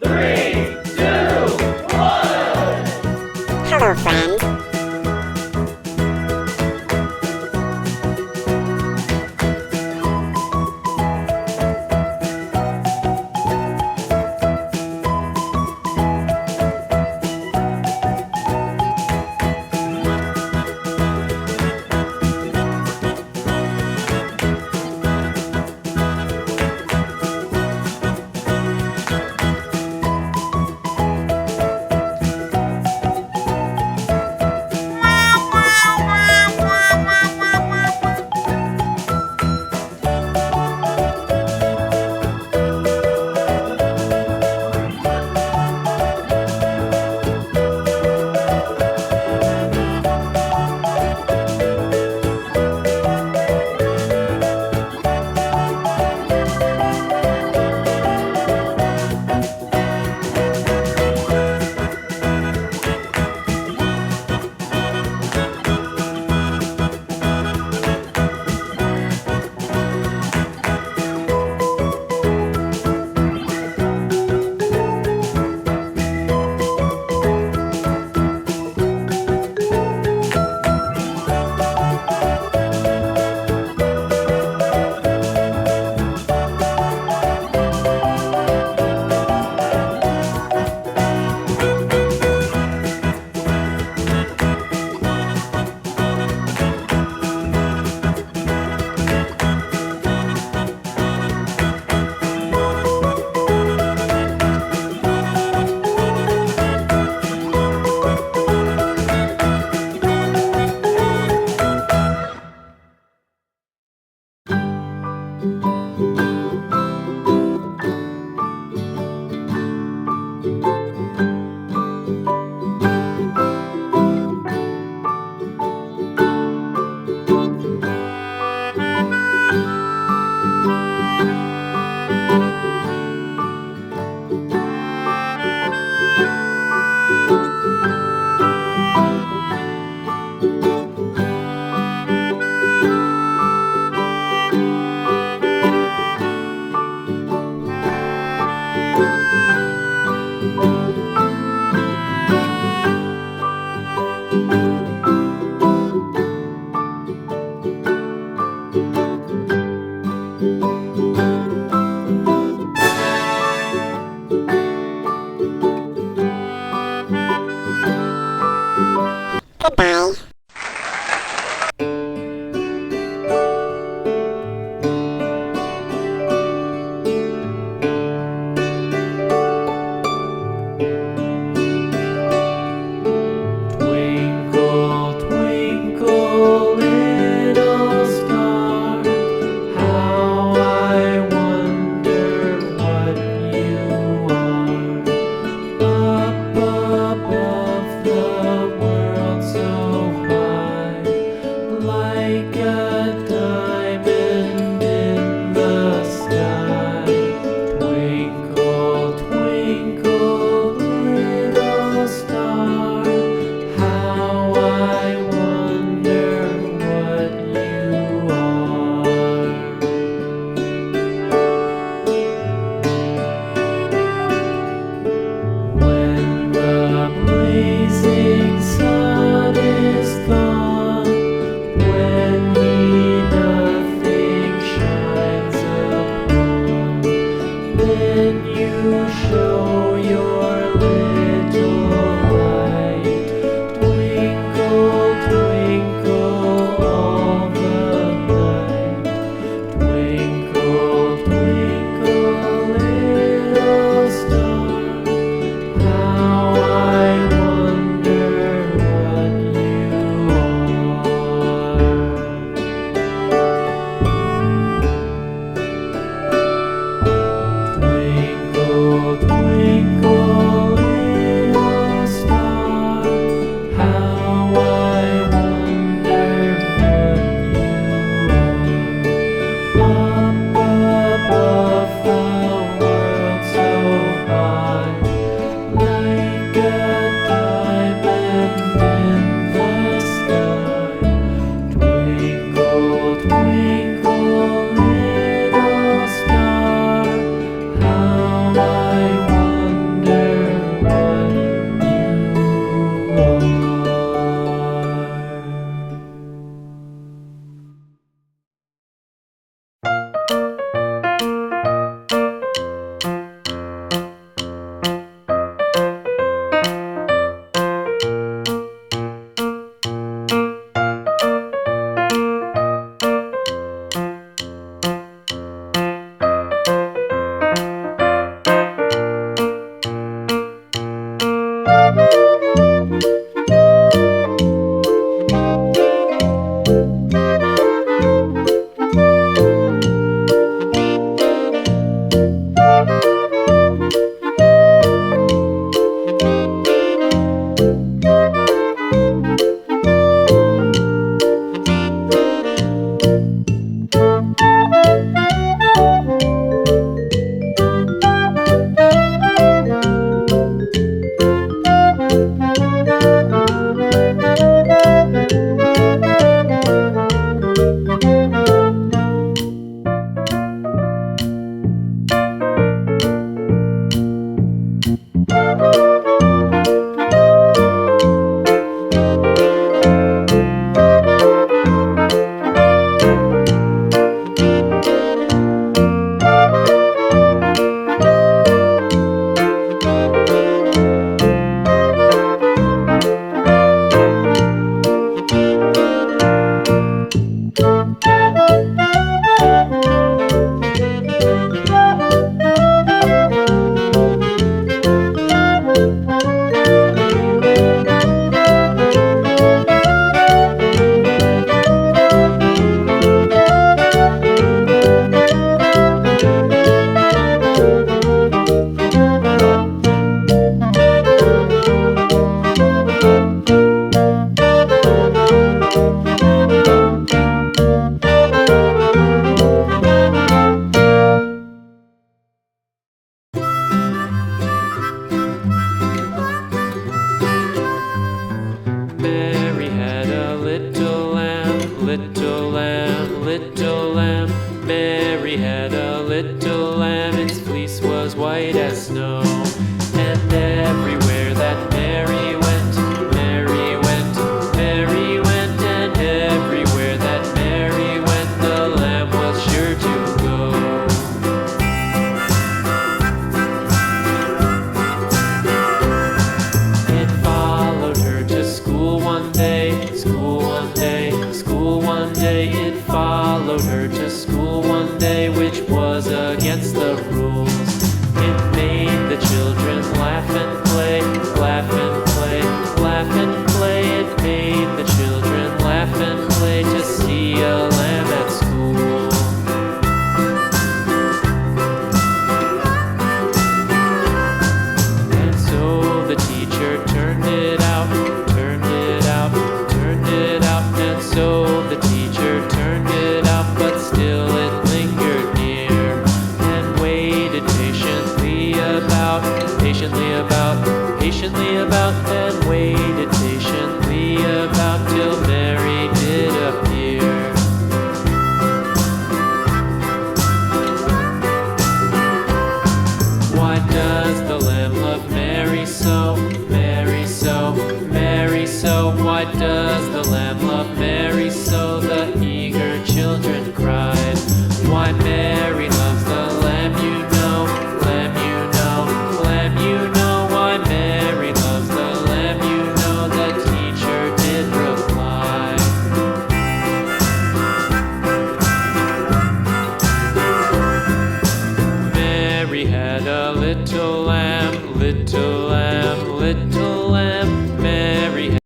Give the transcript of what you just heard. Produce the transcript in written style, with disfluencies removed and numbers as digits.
3, 2, 1. Hello, friend. Mary had a little lamb, its fleece was white as snow. And everywhere that Mary went, Mary went, Mary went, and everywhere that Mary went, the lamb was sure to go. It followed her to school one day, school one day, school one day. It followed her to school one day, which was against the rules. It made the children laugh and play, laugh and play, laugh and play. It made the children laugh and play to see a lamb at school. And so the teacher turned it out, turned it out, turned it out. And so the teacher turned it out, but still it lingered near and waited patiently about, and waited patiently about till Mary did appear. Why does the lamb love Mary so, Mary so, Mary so? Why does the lamb love Mary so? The eager children cried. Why Mary loves the lamb, you know, lamb, you know, lamb, you know. Why Mary loves the lamb, you know, the teacher did reply. Mary had a little lamb, little lamb, little